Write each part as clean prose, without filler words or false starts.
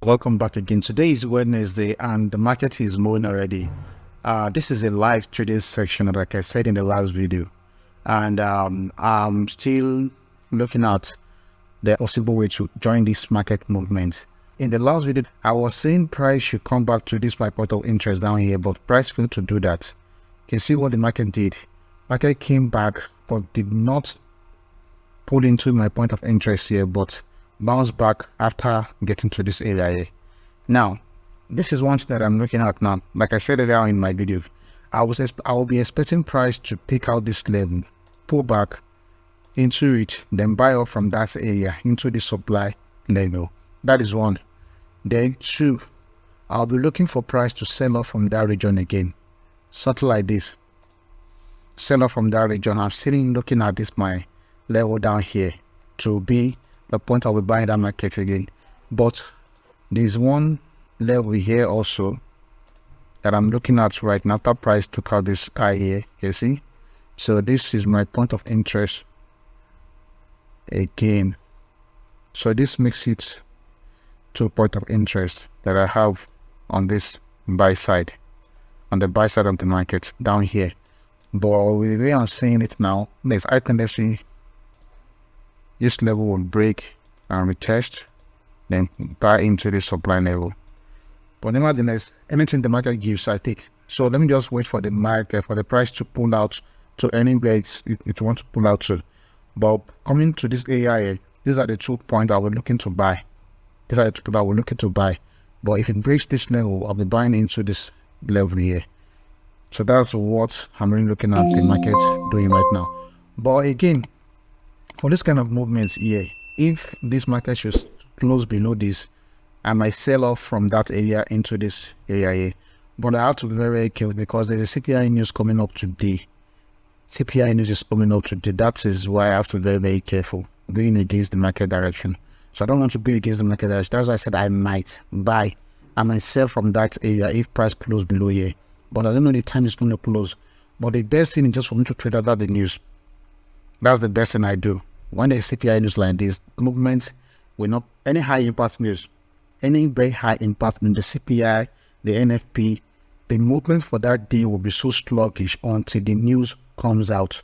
Welcome back again. Today is Wednesday and the market is moving already. This is a live trading section, like I said in the last video. And I'm still looking at the possible way to join this market movement. In the last video, I was saying price should come back to this my point of interest down here, but price failed to do that. You can see what the market did. Market came back, but did not pull into my point of interest here, but bounce back after getting to this area here. Now, this is one thing that I'm looking at now. Like I said earlier in my video, I will be expecting price to pick out this level, pull back into it, then buy off from that area into the supply level. That is one. Then two, I'll be looking for price to sell off from that region again, something like this. Sell off from that region. I'm sitting looking at this my level down here to be the point I'll be buying that market again. But there's one level here also that I'm looking at right now after price took out this high here, you see. So this is my point of interest again. So this makes it to a point of interest that I have on this buy side, on the buy side of the market down here. But the way I'm saying it now, there's I tendency this level will break and retest, then buy into the supply level. But nevertheless, anything the market gives, I take. So let me just wait for the market, for the price to pull out to anywhere it wants to pull out to. But coming to this area, these are the 2 points I was looking to buy. These are the 2 points I was looking to buy. But if it breaks this level, I'll be buying into this level here. So that's what I'm really looking at the market doing right now. But again, for this kind of movements here, if this market should close below this, I might sell off from that area into this area here. But I have to be very, very careful because there's a CPI news coming up today. CPI news is coming up today. That is why I have to be very, very careful going against the market direction. So I don't want to go against the market direction. That's why I said I might buy. I might sell from that area if price close below here. But I don't know the time it's going to close. But the best thing is just for me to trade out the news. That's the best thing I do. When there's CPI news like this, movements will not, any high impact news, any very high impact in the CPI, the NFP, the movement for that day will be so sluggish until the news comes out.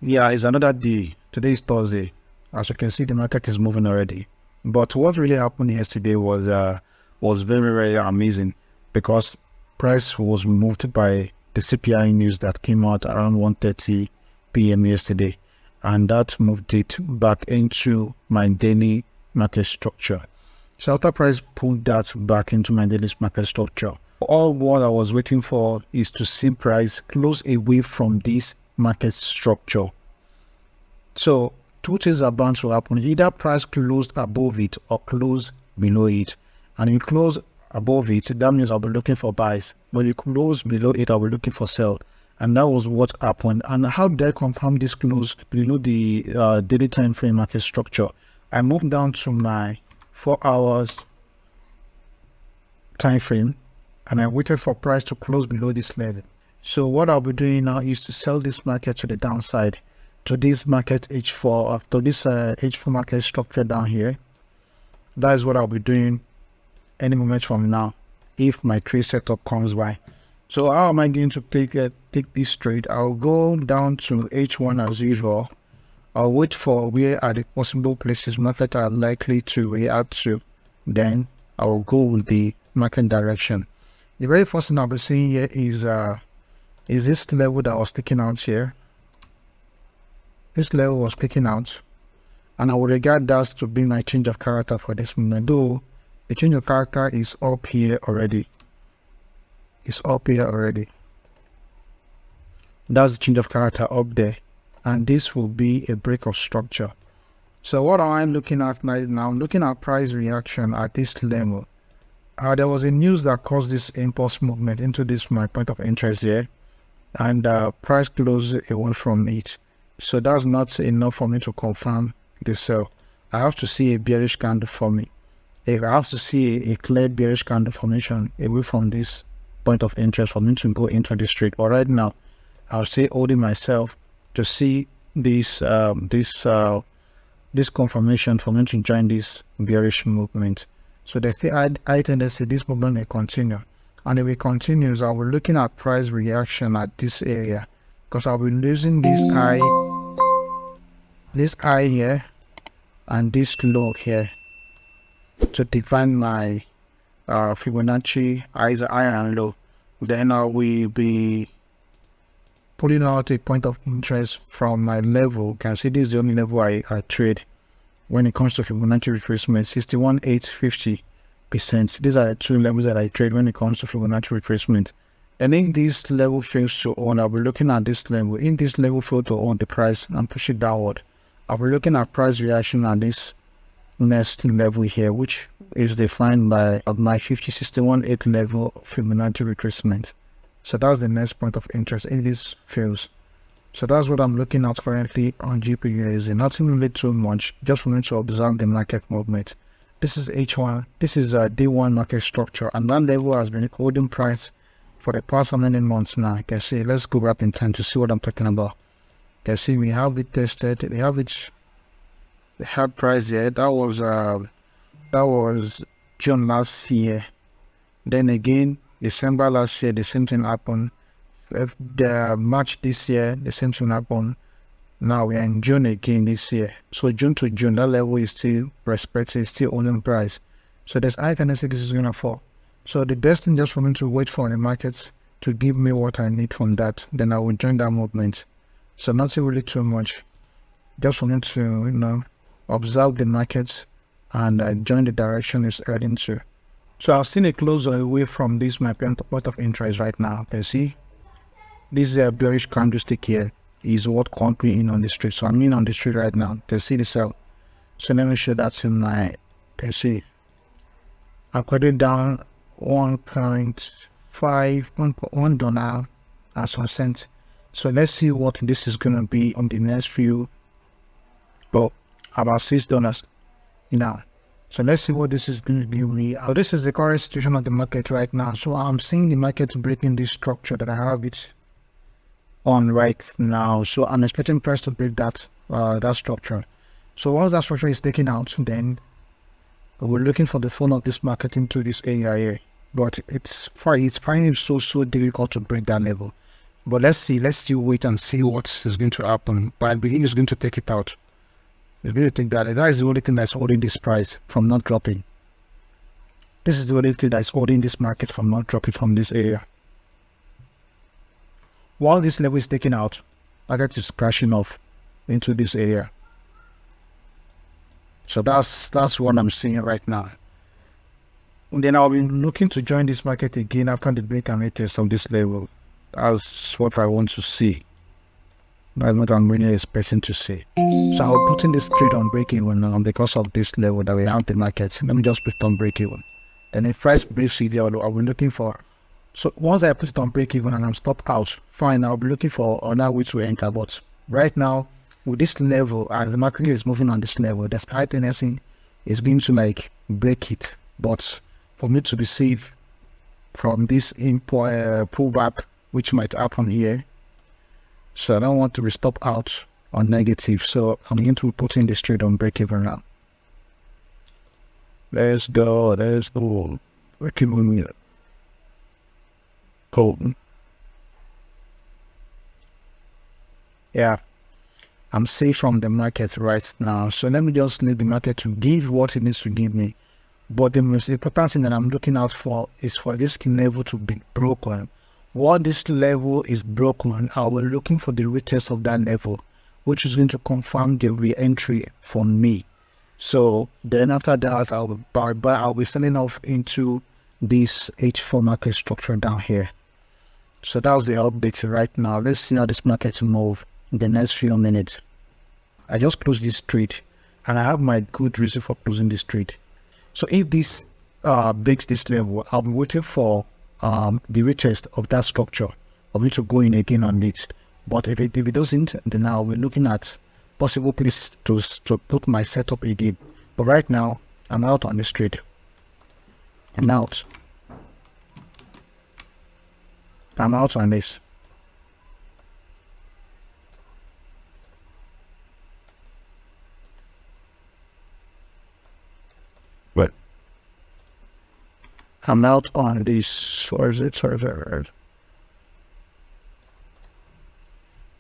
Yeah, it's another day. Today is Thursday. As you can see, the market is moving already. But what really happened yesterday was very, very amazing because price was moved by the CPI news that came out around 1:30 p.m. yesterday, and that moved it back into my daily market structure. So after price pulled that back into my daily market structure, all what I was waiting for is to see price close away from this market structure. So two things are bound to happen. Either price closed above it or close below it. And if you close above it, that means I'll be looking for buys. But if you close below it, I'll be looking for sell. And that was what happened. And how did I confirm this close below the daily time frame market structure? I moved down to my 4 hours time frame and I waited for price to close below this level. So what I'll be doing now is to sell this market to the downside, to this market H4, to this H4 market structure down here. That is what I'll be doing any moment from now if my trade setup comes by. So how am I going to take this trade? I'll go down to H1 as usual. I'll wait for where are the possible places market are likely to react to. Then I'll go with the market direction. The very first thing I'll be seeing here is this level that I was taking out here. This level was picking out, and I would regard that to be my change of character for this moment. Though the change of character is up here already. It's up here already. That's the change of character up there, and this will be a break of structure. So what am I looking at right now? I'm looking at price reaction at this level. There was a news that caused this impulse movement into this my point of interest here, and price closed away from it. So that's not enough for me to confirm the sell. I have to see a bearish candle for me. If I have to see a clear bearish candle formation away from this point of interest for me to go into this trade. But right now, I'll stay holding myself to see this confirmation for me to join this bearish movement. So there's the high tendency this movement may continue, and if it continues, I'll be looking at price reaction at this area, because I'll be losing this high here and this low here to define my Fibonacci highs, high and low. Then I will be pulling out a point of interest from my level. You can see this is the only level I trade when it comes to Fibonacci retracement, 61,850%. These are the two levels that I trade when it comes to Fibonacci retracement. And if this level fails to hold, I'll be looking at this level. If this level fails to hold the price and push it downward, I'll be looking at price reaction at this next level here, which is defined by my 50,61.8 level Fibonacci retracement. So that's the next point of interest if this fails. So that's what I'm looking at currently on GPUSD. Nothing really too much, just for me to observe the market movement. This is H1, this is a D1 market structure, and that level has been holding price for the past how many months now. You can see, let's go back in time to see what I'm talking about. You can see we have it tested, we have it, the hard price here. That was June last year. Then again, December last year, the same thing happened. The March this year, the same thing happened. Now we are in June again this year. So June to June, that level is still respected, still holding price. So there's high tendency this is gonna fall. So the best thing just for me to wait for the markets to give me what I need from that, then I will join that movement. So nothing really too much, just for me to observe the markets and join the direction it's heading to. So I've seen a closer away from this my point of interest right now. You can see this bearish candlestick here is what caught me in on the street. So I'm in on the street right now. You can see the sell. So let me show that in my, you can see I cut it down 1.5 $1 and some cents. So let's see what this is gonna be on the next few, about $6 now. So let's see what this is going to give me. This is the current situation of the market right now. So I'm seeing the market breaking this structure that I have it on right now. So I'm expecting price to break that structure. So once that structure is taken out, then we're looking for the fall of this market into this area here. But it's finding it so difficult to break that level. But let's still wait and see what is going to happen. But I believe it's going to take it out. It's going to take that. That is the only thing that's holding this price from not dropping. This is the only thing that's holding this market from not dropping from this area. While this level is taken out, market is crashing off into this area. So that's what I'm seeing right now. And then I'll be looking to join this market again after the break and retest of this level. That's what I want to see. That's what I'm really expecting to see. So I'll put in this trade on break even now because of this level that we have in the market. Let me just put it on break even. Then if price breaks it, I'll be looking for. So once I put it on break even and I'm stopped out, fine, I'll be looking for another way to enter. But right now, with this level, as the market is moving on this level, there's high tendency is going to break it. But for me to be safe from this pullback, which might happen here, so I don't want to be stopped out on negative. So I'm going to put in this trade on break even now. Let's go. Break even. Cool. Yeah, I'm safe from the market right now. So let me just leave the market to give what it needs to give me. But the most important thing that I'm looking out for is for this level to be broken. While this level is broken, I will be looking for the retest of that level, which is going to confirm the re-entry for me. So then after that, I'll be selling off into this H4 market structure down here. So that's the update right now. Let's see how this market move in the next few minutes. I just closed this trade and I have my good reason for closing this trade. So if this breaks this level, I'll be waiting for the retest of that structure for me to go in again on it. But if it doesn't, then I'll be looking at possible places to put my setup again. But right now, I'm out on this trade. I'm out on this. I'm out on this. Where is it?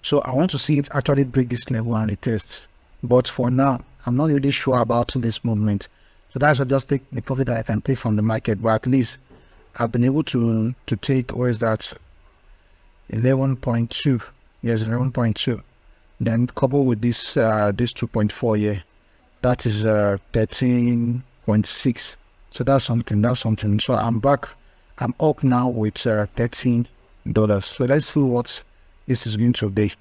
So I want to see it actually break this level and retest. But for now, I'm not really sure about this movement. So that's why I just take the profit that I can take from the market. But at least I've been able to take, where is that? 11.2. Yes, 11.2. Then coupled with this 2.4 here, that is 13.6. So that's something. So I'm back. I'm up now with $13. So let's see what this is going to be.